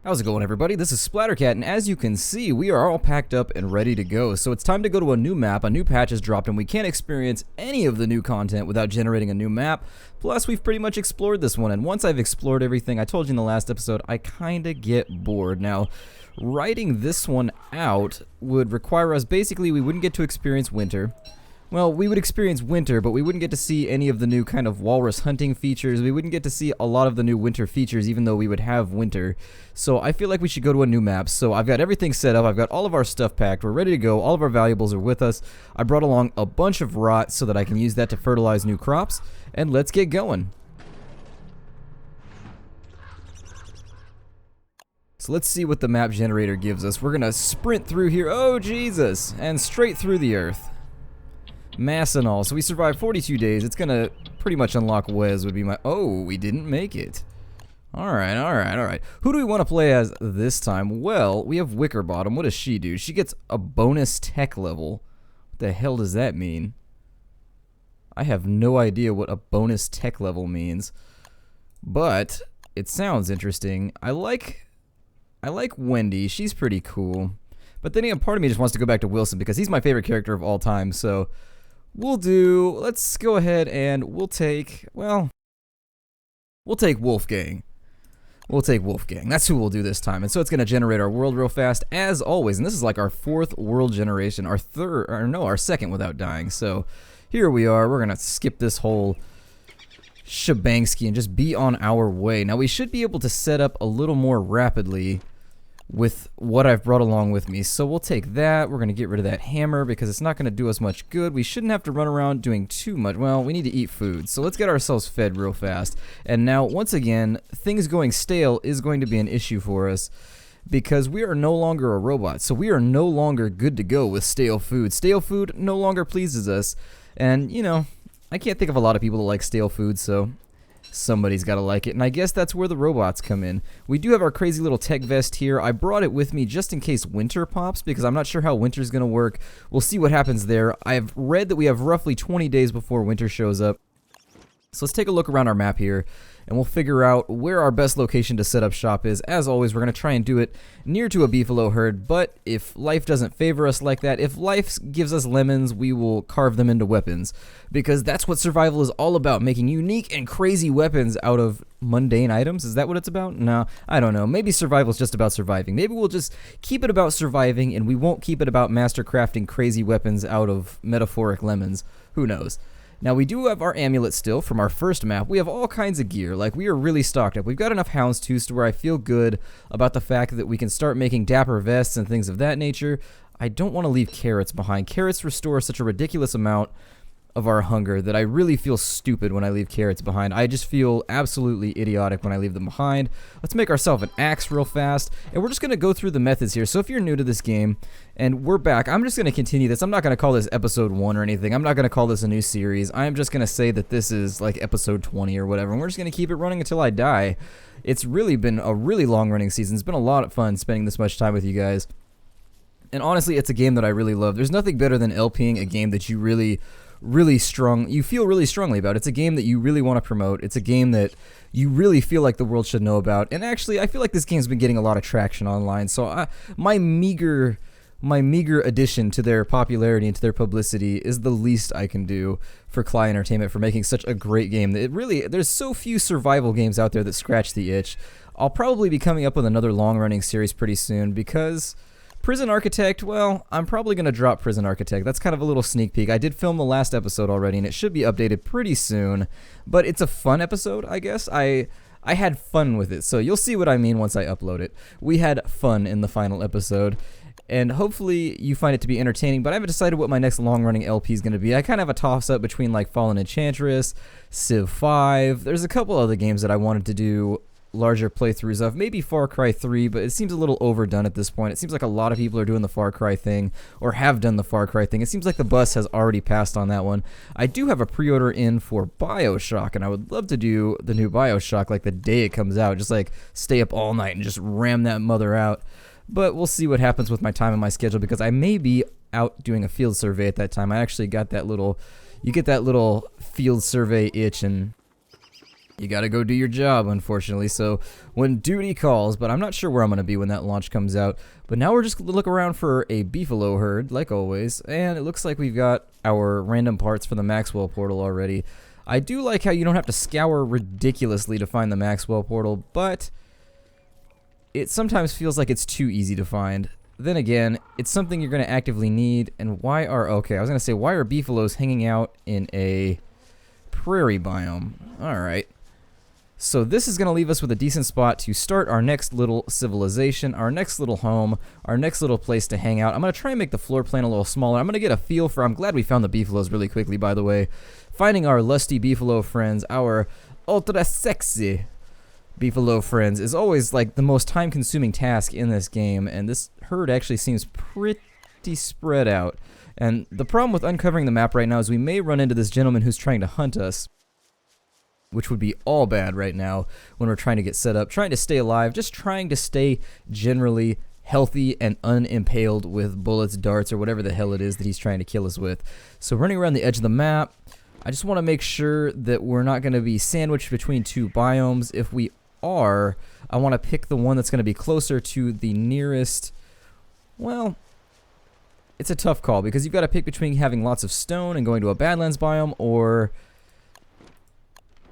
How's it going, everybody? This is Splattercat, and as you can see, we are all packed up and ready to go. So it's time to go to a new map. A new patch has dropped, and we can't experience any of the new content without generating a new map. Plus, we've pretty much explored this one, and once I've explored everything, I told you in the last episode, I kinda get bored. Now, writing this one out would require us, basically, we wouldn't get to experience winter. Well, we would experience winter, but we wouldn't get to see any of the new kind of walrus hunting features. We wouldn't get to see a lot of the new winter features, even though we would have winter. So I feel like we should go to a new map. So I've got everything set up. I've got all of our stuff packed. We're ready to go. All of our valuables are with us. I brought along a bunch of rot so that I can use that to fertilize new crops. And let's get going. So let's see what the map generator gives us. We're going to sprint through here. Oh, Jesus. And straight through the earth. Mass and all. So we survived 42 days. It's gonna pretty much unlock Wes would be my... Oh, we didn't make it. Alright. Who do we want to play as this time? Well, we have Wickerbottom. What does she do? She gets a bonus tech level. What the hell does that mean? I have no idea what a bonus tech level means. But it sounds interesting. I like Wendy. She's pretty cool. But then again, part of me just wants to go back to Wilson because he's my favorite character of all time, so... let's go ahead and we'll take Wolfgang. We'll take Wolfgang. That's who we'll do this time. And so it's going to generate our world real fast, as always. And this is like our fourth world generation, our second without dying. So here we are. We're going to skip this whole shebangsky and just be on our way. Now we should be able to set up a little more rapidly with what I've brought along with me. So we'll take that. We're going to get rid of that hammer because it's not going to do us much good. We shouldn't have to run around doing too much. Well, we need to eat food. So let's get ourselves fed real fast. And now, once again, things going stale is going to be an issue for us because we are no longer a robot. So we are no longer good to go with stale food. Stale food no longer pleases us. And, you know, I can't think of a lot of people that like stale food, so... somebody's got to like it, and I guess that's where the robots come in. We do have our crazy little tech vest here. I brought it with me just in case winter pops, because I'm not sure how winter's going to work. We'll see what happens there. I've read that we have roughly 20 days before winter shows up. So let's take a look around our map here, and we'll figure out where our best location to set up shop is. As always, we're going to try and do it near to a BeFellows herd, but if life doesn't favor us like that, if life gives us lemons, we will carve them into weapons, because that's what survival is all about, making unique and crazy weapons out of mundane items. Is that what it's about? No, I don't know. Maybe survival is just about surviving. Maybe we'll just keep it about surviving, and we won't keep it about master crafting crazy weapons out of metaphoric lemons. Who knows? Now, we do have our amulet still from our first map. We have all kinds of gear. Like, we are really stocked up. We've got enough houndstooths to where I feel good about the fact that we can start making dapper vests and things of that nature. I don't want to leave carrots behind. Carrots restore such a ridiculous amount of our hunger that I really feel stupid when I leave carrots behind. I just feel absolutely idiotic when I leave them behind. Let's make ourselves an axe real fast, and we're just going to go through the methods here. So if you're new to this game, and we're back, I'm just going to continue this. I'm not going to call this episode 1 or anything. I'm not going to call this a new series. I'm just going to say that this is like episode 20 or whatever, and we're just going to keep it running until I die. It's really been a really long running season. It's been a lot of fun spending this much time with you guys. And honestly, it's a game that I really love. There's nothing better than LPing a game that you you feel really strongly about. It's a game that you really want to promote. It's a game that you really feel like the world should know about. And actually, I feel like this game's been getting a lot of traction online. So my meager addition to their popularity and to their publicity is the least I can do for Cly Entertainment for making such a great game. There's so few survival games out there that scratch the itch. I'll probably be coming up with another long-running series pretty soon because... Prison Architect, well, I'm probably going to drop Prison Architect. That's kind of a little sneak peek. I did film the last episode already, and it should be updated pretty soon. But it's a fun episode, I guess. I had fun with it, so you'll see what I mean once I upload it. We had fun in the final episode, and hopefully you find it to be entertaining, but I haven't decided what my next long-running LP is going to be. I kind of have a toss-up between, like, Fallen Enchantress, Civ 5. There's a couple other games that I wanted to do larger playthroughs of, maybe Far Cry 3, but it seems a little overdone at this point. It seems like a lot of people are doing the Far Cry thing, or have done the Far Cry thing. It seems like the bus has already passed on that one. I do have a pre-order in for BioShock, and I would love to do the new BioShock like the day it comes out, just like stay up all night and just ram that mother out. But we'll see what happens with my time and my schedule, because I may be out doing a field survey at that time. I actually got that little, you get that little field survey itch, and you gotta go do your job, unfortunately. So when duty calls, but I'm not sure where I'm gonna be when that launch comes out. But now we're just gonna look around for a beefalo herd, like always, and it looks like we've got our random parts for the Maxwell portal already. I do like how you don't have to scour ridiculously to find the Maxwell portal, but it sometimes feels like it's too easy to find. Then again, it's something you're gonna actively need, and why are beefalos hanging out in a prairie biome? Alright. So this is going to leave us with a decent spot to start our next little civilization, our next little home, our next little place to hang out. I'm going to try and make the floor plan a little smaller. I'm going to get a feel for, I'm glad we found the beefalos really quickly, by the way. Finding our lusty beefalo friends, our ultra sexy beefalo friends, is always like the most time consuming task in this game, and this herd actually seems pretty spread out. And the problem with uncovering the map right now is we may run into this gentleman who's trying to hunt us, which would be all bad right now when we're trying to get set up, trying to stay alive, just trying to stay generally healthy and unimpaled with bullets, darts, or whatever the hell it is that he's trying to kill us with. So running around the edge of the map, I just want to make sure that we're not going to be sandwiched between two biomes. If we are, I want to pick the one that's going to be closer to the nearest, well, it's a tough call because you've got to pick between having lots of stone and going to a Badlands biome, or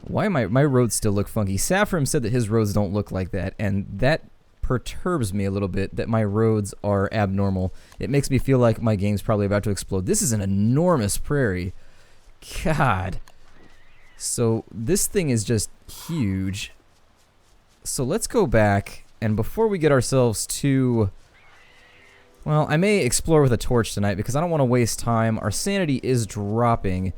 why my roads still look funky. Saffron said that his roads don't look like that, and that perturbs me a little bit that my roads are abnormal. It makes me feel like my game's probably about to explode. This is an enormous prairie. God. So this thing is just huge. So let's go back, and before we get ourselves to, well, I may explore with a torch tonight because I don't want to waste time. Our sanity is dropping,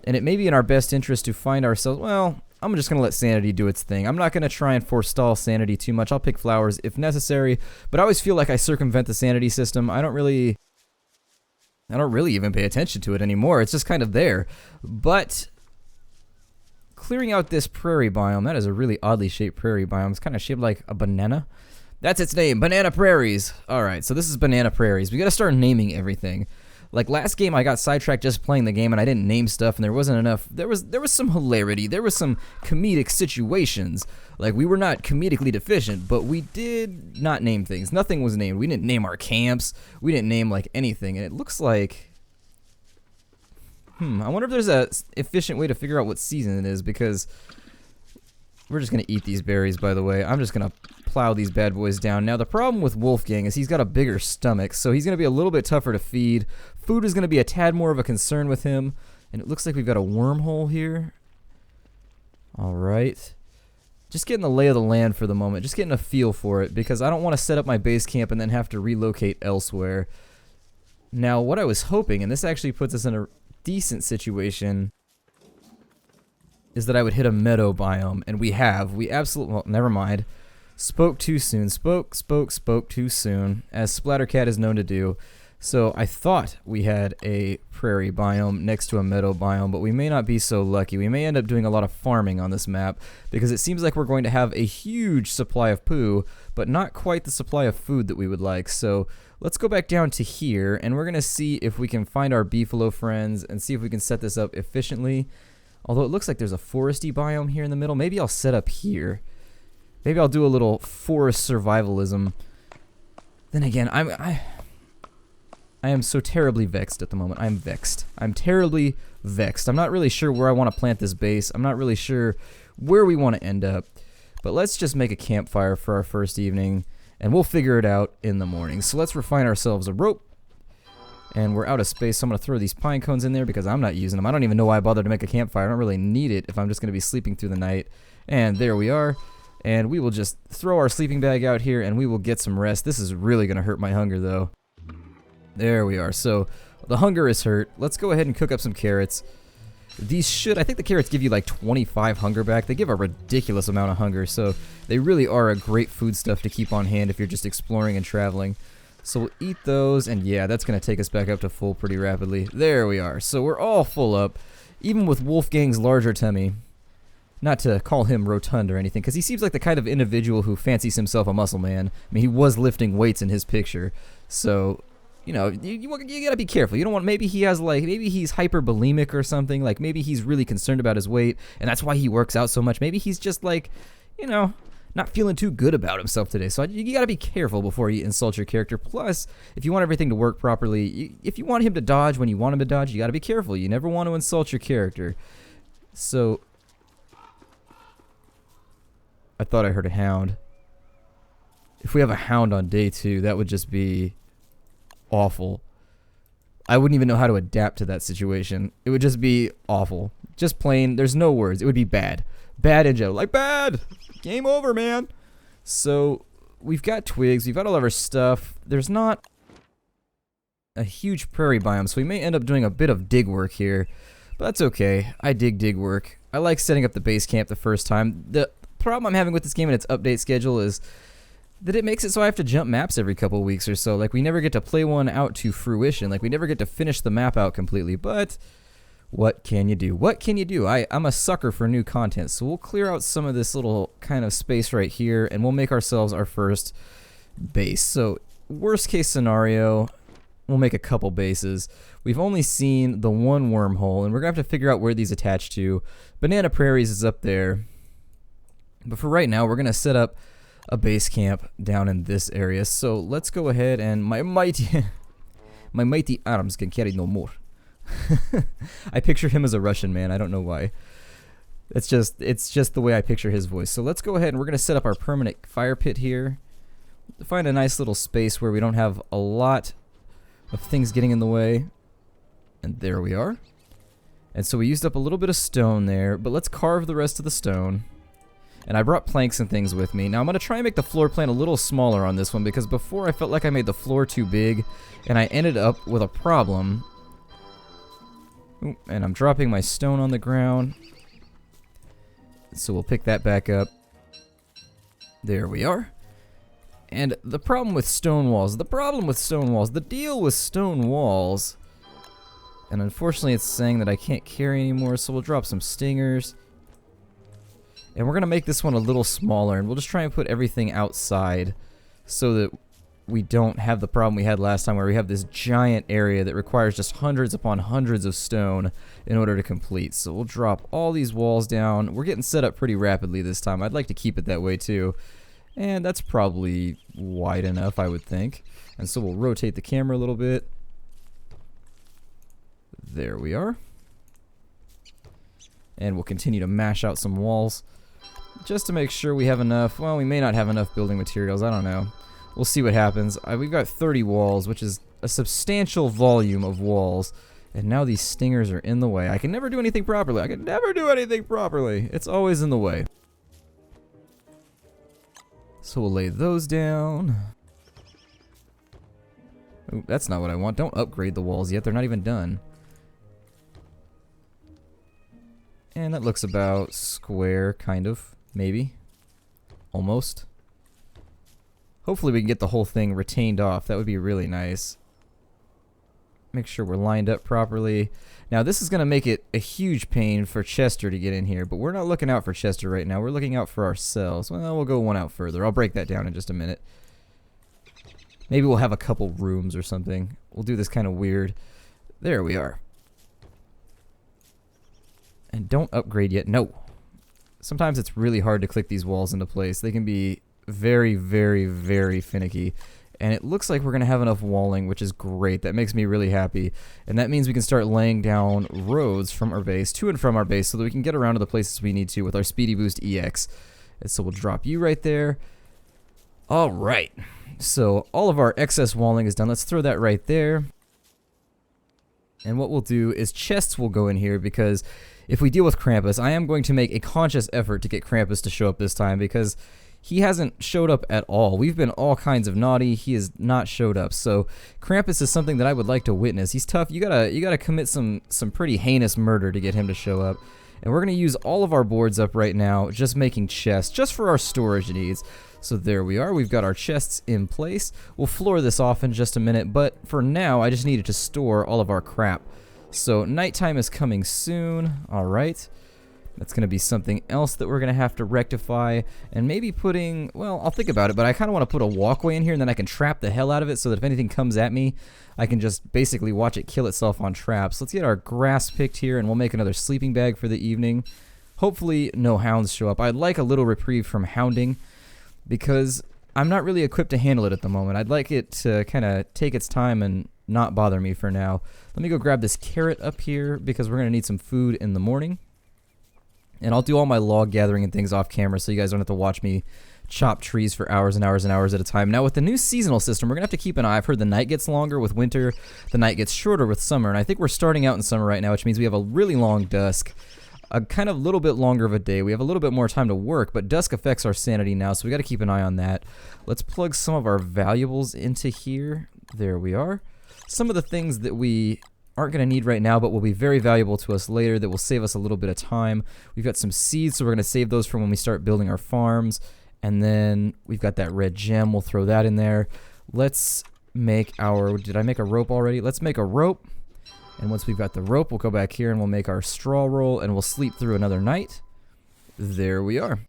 and it may be in our best interest to find ourselves, well, I'm just going to let sanity do its thing. I'm not going to try and forestall sanity too much. I'll pick flowers if necessary, but I always feel like I circumvent the sanity system. I don't really even pay attention to it anymore. It's just kind of there. But clearing out this prairie biome, that is a really oddly shaped prairie biome. It's kind of shaped like a banana. That's its name, Banana Prairies. Alright, so this is Banana Prairies. We gotta start naming everything. Like last game I got sidetracked just playing the game and I didn't name stuff and there wasn't enough. There was some hilarity, there was some comedic situations. Like we were not comedically deficient, but we did not name things. Nothing was named. We didn't name our camps. We didn't name like anything, and it looks like, I wonder if there's a efficient way to figure out what season it is, because we're just gonna eat these berries, by the way. I'm just gonna plow these bad boys down. Now the problem with Wolfgang is he's got a bigger stomach, so he's gonna be a little bit tougher to feed. Food is gonna be a tad more of a concern with him, and it looks like we've got a wormhole here. Alright. Just getting the lay of the land for the moment, just getting a feel for it, because I don't want to set up my base camp and then have to relocate elsewhere. Now what I was hoping, and this actually puts us in a decent situation, is that I would hit a meadow biome, and we have. We absolutely, well, never mind. Spoke too soon. Spoke too soon, as Splattercat is known to do. So I thought we had a prairie biome next to a meadow biome, but we may not be so lucky. We may end up doing a lot of farming on this map, because it seems like we're going to have a huge supply of poo, but not quite the supply of food that we would like. So let's go back down to here, and we're going to see if we can find our beefalo friends and see if we can set this up efficiently. Although it looks like there's a foresty biome here in the middle. Maybe I'll set up here. Maybe I'll do a little forest survivalism. Then again, I am so terribly vexed at the moment. I'm vexed. I'm terribly vexed. I'm not really sure where I want to plant this base. I'm not really sure where we want to end up. But let's just make a campfire for our first evening, and we'll figure it out in the morning. So let's refine ourselves a rope. And we're out of space, so I'm going to throw these pine cones in there because I'm not using them. I don't even know why I bothered to make a campfire. I don't really need it if I'm just going to be sleeping through the night. And there we are. And we will just throw our sleeping bag out here and we will get some rest. This is really going to hurt my hunger, though. There we are. So the hunger is hurt. Let's go ahead and cook up some carrots. These should, I think the carrots give you like 25 hunger back. They give a ridiculous amount of hunger, so they really are a great foodstuff to keep on hand if you're just exploring and traveling. So we'll eat those, and yeah, that's going to take us back up to full pretty rapidly. There we are. So we're all full up, even with Wolfgang's larger tummy. Not to call him rotund or anything, because he seems like the kind of individual who fancies himself a muscle man. I mean, he was lifting weights in his picture. So you know, you gotta be careful. You don't want, maybe he has like, maybe he's hyperbolemic or something. Like maybe he's really concerned about his weight and that's why he works out so much. Maybe he's just like, you know, not feeling too good about himself today. So you gotta be careful before you insult your character. Plus, if you want everything to work properly, if you want him to dodge when you want him to dodge, you gotta be careful. You never want to insult your character. So, I thought I heard a hound. If we have a hound on day 2, that would just be awful. I wouldn't even know how to adapt to that situation. It would just be awful. Just plain, there's no words. It would be bad. Bad in general. Like, bad! Game over, man! So, we've got twigs. We've got all of our stuff. There's not a huge prairie biome, so we may end up doing a bit of dig work here. But that's okay. I dig work. I like setting up the base camp the first time. The problem I'm having with this game and its update schedule is that it makes it so I have to jump maps every couple weeks or so. Like, we never get to play one out to fruition. Like, we never get to finish the map out completely. But what can you do? What can you do? I'm a sucker for new content. So we'll clear out some of this little kind of space right here, and we'll make ourselves our first base. So, worst case scenario, we'll make a couple bases. We've only seen the one wormhole, and we're going to have to figure out where these attach to. Banana Prairies is up there. But for right now, we're going to set up a base camp down in this area. So let's go ahead and my mighty arms can carry no more. I picture him as a Russian man. I don't know why. It's just the way I picture his voice. So let's go ahead and we're going to set up our permanent fire pit here. Find a nice little space where we don't have a lot of things getting in the way. And there we are. And so we used up a little bit of stone there, but let's carve the rest of the stone. And I brought planks and things with me. Now I'm going to try and make the floor plan a little smaller on this one because before I felt like I made the floor too big and I ended up with a problem. Ooh, and I'm dropping my stone on the ground. So we'll pick that back up. There we are. And the problem with stone walls, the deal with stone walls, and unfortunately it's saying that I can't carry anymore, so we'll drop some stingers. And we're going to make this one a little smaller, and we'll just try and put everything outside so that we don't have the problem we had last time where we have this giant area that requires just hundreds upon hundreds of stone in order to complete. So we'll drop all these walls down. We're getting set up pretty rapidly this time. I'd like to keep it that way too. And that's probably wide enough, I would think. And so we'll rotate the camera a little bit. There we are. And we'll continue to mash out some walls just to make sure we have enough. Well, we may not have enough building materials. I don't know. We'll see what happens. We've got 30 walls, which is a substantial volume of walls. And now these stingers are in the way. I can never do anything properly. It's always in the way. So we'll lay those down. Ooh, that's not what I want. Don't upgrade the walls yet. They're not even done. And that looks about square, kind of. Maybe. Almost. Hopefully we can get the whole thing retained off. That would be really nice. Make sure we're lined up properly. Now this is going to make it a huge pain for Chester to get in here, but we're not looking out for Chester right now. We're looking out for ourselves. Well, we'll go one out further. I'll break that down in just a minute. Maybe we'll have a couple rooms or something. We'll do this kind of weird. There we are. And don't upgrade yet. No. Sometimes it's really hard to click these walls into place. They can be very, very, very finicky. And it looks like we're going to have enough walling, which is great. That makes me really happy. And that means we can start laying down roads from our base, to and from our base, so that we can get around to the places we need to with our Speedy Boost EX. And so we'll drop you right there. Alright. So all of our excess walling is done. Let's throw that right there. And what we'll do is chests will go in here because if we deal with Krampus, I am going to make a conscious effort to get Krampus to show up this time because he hasn't showed up at all. We've been all kinds of naughty. He has not showed up. So Krampus is something that I would like to witness. He's tough. You gotta commit some pretty heinous murder to get him to show up. And we're gonna use all of our boards up right now, just making chests, just for our storage needs. So there we are. We've got our chests in place. We'll floor this off in just a minute, but for now, I just needed to store all of our crap. So nighttime is coming soon. All right. That's going to be something else that we're going to have to rectify. And maybe putting, well, I'll think about it, but I kind of want to put a walkway in here, and then I can trap the hell out of it so that if anything comes at me, I can just basically watch it kill itself on traps. Let's get our grass picked here, and we'll make another sleeping bag for the evening. Hopefully no hounds show up. I'd like a little reprieve from hounding, because I'm not really equipped to handle it at the moment. I'd like it to kind of take its time and not bother me for now. Let me go grab this carrot up here, because we're going to need some food in the morning. And I'll do all my log gathering and things off camera so you guys don't have to watch me chop trees for hours and hours and hours at a time. Now with the new seasonal system, we're going to have to keep an eye. I've heard the night gets longer with winter, the night gets shorter with summer, and I think we're starting out in summer right now, which means we have a really long dusk, a kind of little bit longer of a day. We have a little bit more time to work, but dusk affects our sanity now, so we got to keep an eye on that. Let's plug some of our valuables into here. There we are. Some of the things that we aren't going to need right now, but will be very valuable to us later, that will save us a little bit of time. We've got some seeds, so we're going to save those for when we start building our farms. And then we've got that red gem. We'll throw that in there. Let's make our, did I make a rope already? Let's make a rope. And once we've got the rope, we'll go back here and we'll make our straw roll, and we'll sleep through another night. There we are.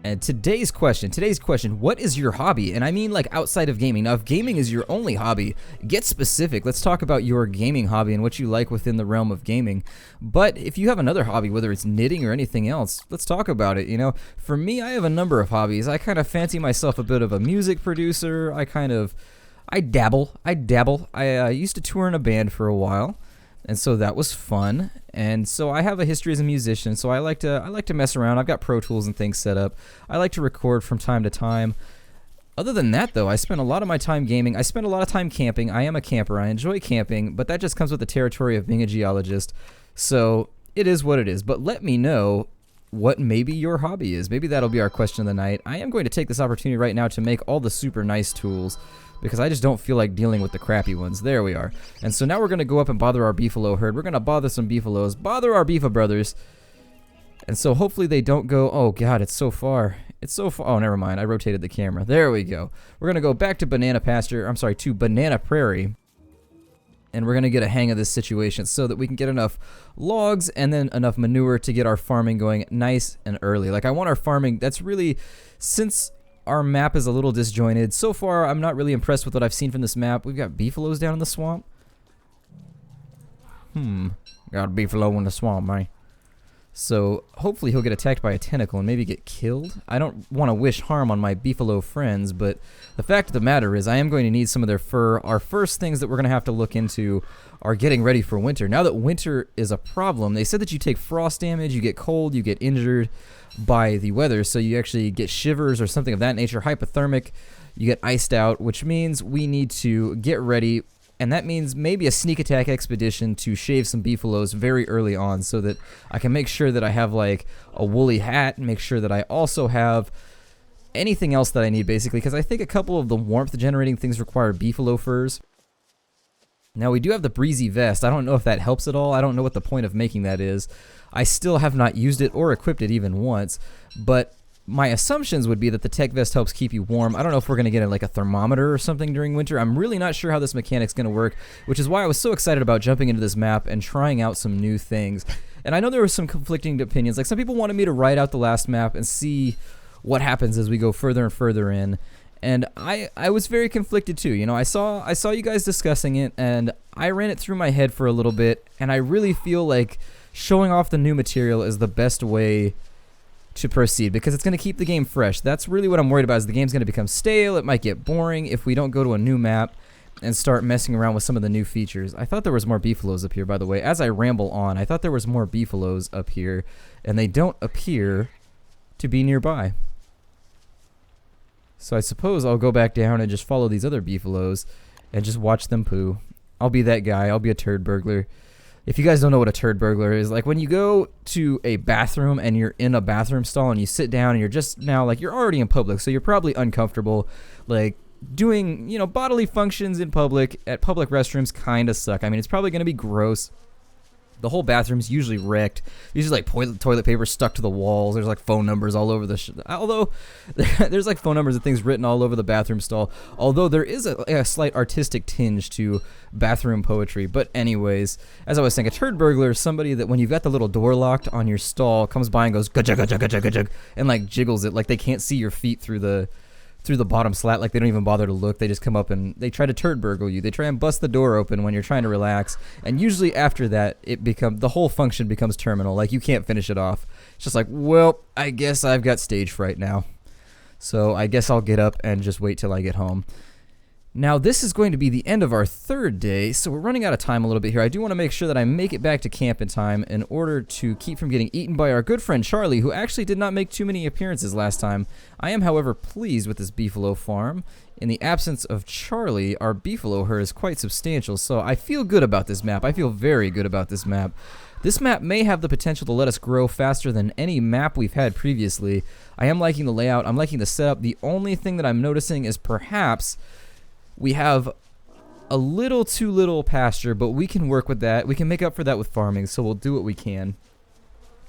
And today's question, what is your hobby? And I mean like outside of gaming. Now if gaming is your only hobby, get specific. Let's talk about your gaming hobby and what you like within the realm of gaming. But if you have another hobby, whether it's knitting or anything else, let's talk about it. You know, for me, I have a number of hobbies. I kind of fancy myself a bit of a music producer. I dabble. I used to tour in a band for a while, and so that was fun. And so I have a history as a musician, so I like to mess around. I've got Pro Tools and things set up. I like to record from time to time. Other than that, though, I spend a lot of my time gaming. I spend a lot of time camping. I am a camper. I enjoy camping, but that just comes with the territory of being a geologist. So it is what it is. But let me know what maybe your hobby is. Maybe that'll be our question of the night. I am going to take this opportunity right now to make all the super nice tools, because I just don't feel like dealing with the crappy ones. There we are. And so now we're going to go up and bother our beefalo herd. We're going to bother some beefaloes, bother our beefa brothers. And so hopefully they don't go, oh god, it's so far. It's so far. Oh, never mind. I rotated the camera. There we go. We're going to go back to Banana Prairie. And we're going to get a hang of this situation so that we can get enough logs and then enough manure to get our farming going nice and early. Like I want our farming, that's really, since our map is a little disjointed. So far, I'm not really impressed with what I've seen from this map. We've got beefaloes down in the swamp. Got a beefalo in the swamp, man. So, hopefully he'll get attacked by a tentacle and maybe get killed. I don't want to wish harm on my beefalo friends, but the fact of the matter is I am going to need some of their fur. Our first things that we're going to have to look into are getting ready for winter. Now that winter is a problem, they said that you take frost damage, you get cold, you get injured by the weather, so you actually get shivers or something of that nature, hypothermic, you get iced out, which means we need to get ready, and that means maybe a sneak attack expedition to shave some beefalos very early on so that I can make sure that I have like a woolly hat, and make sure that I also have anything else that I need basically, because I think a couple of the warmth generating things require beefalo furs. Now we do have the Breezy Vest. I don't know if that helps at all. I don't know what the point of making that is. I still have not used it or equipped it even once, but my assumptions would be that the tech vest helps keep you warm. I don't know if we're going to get like a thermometer or something during winter. I'm really not sure how this mechanic's going to work, which is why I was so excited about jumping into this map and trying out some new things. And I know there were some conflicting opinions. Like some people wanted me to write out the last map and see what happens as we go further and further in. And I was very conflicted too. You know, I saw you guys discussing it, and I ran it through my head for a little bit, and I really feel like showing off the new material is the best way to proceed, because it's going to keep the game fresh. That's really what I'm worried about, is the game's going to become stale. It might get boring if we don't go to a new map and start messing around with some of the new features. I thought there was more beefalos up here, by the way. As I ramble on, I thought there was more beefalos up here, and they don't appear to be nearby. So I suppose I'll go back down and just follow these other beefalos and just watch them poo. I'll be that guy. I'll be a turd burglar. If you guys don't know what a turd burglar is, like when you go to a bathroom and you're in a bathroom stall and you sit down and you're just now, like, you're already in public, so you're probably uncomfortable, like doing, you know, bodily functions in public at public restrooms kind of suck. I mean, it's probably going to be gross, The whole bathroom's usually wrecked. Usually like toilet paper stuck to the walls. There's like phone numbers all over although there's like phone numbers and things written all over the bathroom stall. Although there is a slight artistic tinge to bathroom poetry. But anyways, as I was saying, a turd burglar is somebody that when you've got the little door locked on your stall, comes by and goes gajug, gajug, gajug, gajug, and like jiggles it like they can't see your feet through the bottom slat, like they don't even bother to look. They just come up and they try to turd burgle you. They try and bust the door open when you're trying to relax, and usually after that, the whole function becomes terminal. Like you can't finish it off. It's just like, well, I guess I've got stage fright now, so I guess I'll get up and just wait till I get home. Now, this is going to be the end of our third day, so we're running out of time a little bit here. I do want to make sure that I make it back to camp in time in order to keep from getting eaten by our good friend Charlie, who actually did not make too many appearances last time. I am, however, pleased with this beefalo farm. In the absence of Charlie, our beefalo herd is quite substantial, so I feel good about this map. I feel very good about this map. This map may have the potential to let us grow faster than any map we've had previously. I am liking the layout. I'm liking the setup. The only thing that I'm noticing is perhaps we have a little too little pasture, but we can work with that. We can make up for that with farming, so we'll do what we can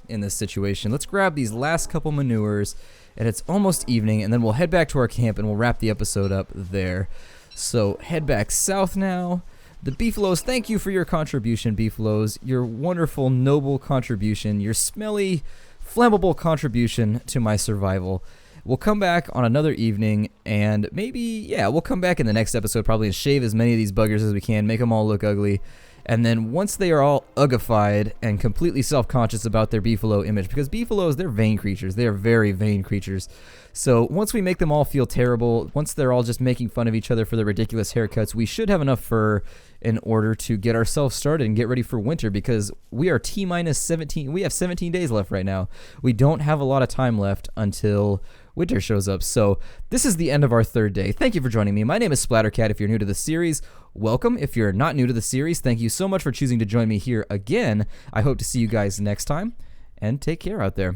in this situation. Let's grab these last couple manures, and it's almost evening, and then we'll head back to our camp, and we'll wrap the episode up there. So head back south now. The BeFellows, thank you for your contribution, BeFellows. Your wonderful, noble contribution, your smelly, flammable contribution to my survival. We'll come back on another evening, and maybe, yeah, we'll come back in the next episode probably and shave as many of these buggers as we can, make them all look ugly. And then once they are all ugified and completely self-conscious about their beefalo image, because beefaloes, they're vain creatures. They are very vain creatures. So once we make them all feel terrible, once they're all just making fun of each other for their ridiculous haircuts, we should have enough fur in order to get ourselves started and get ready for winter, because we are T-minus 17. We have 17 days left right now. We don't have a lot of time left until winter shows up. So this is the end of our third day. Thank you for joining me. My name is Splattercat. If you're new to the series, welcome. If you're not new to the series, thank you so much for choosing to join me here again. I hope to see you guys next time, and take care out there.